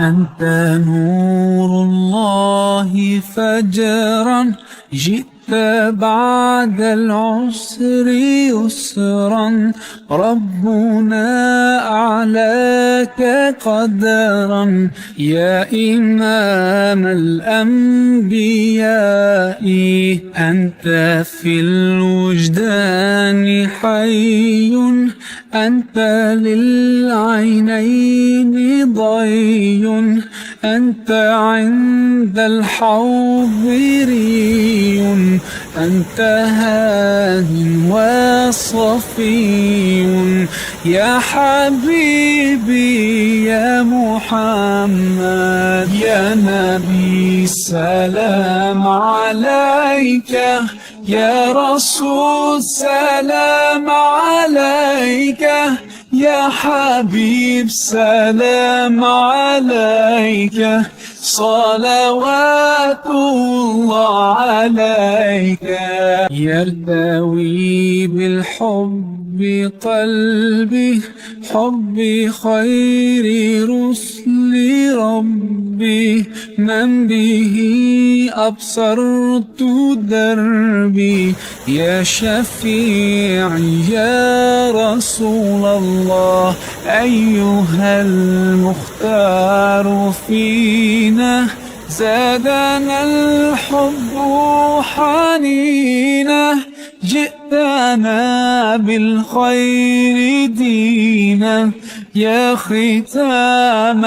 أنت نور الله فجرا، جئت بعد العسر يسرا، ربنا أعلاك قدرا يا إمام الأنبياء. أنت في الوجدان حي، أنت للعينين ضي، أنت عند الحوض ري، أنت هاد وصفي يا حبيبي يا محمد. يا نبي سلام عليك، يا رسول سلام عليك، يا حبيب سلام عليك، صلوات الله عليك. يرتوي بالحب قلبي، حب خير رسل ربي، من به أبصرت دربي، يا شفيعي يا رسول الله. أيها المختار فينا، زادنا الحب حنينا، جئتنا بالخير دينا، يا ختام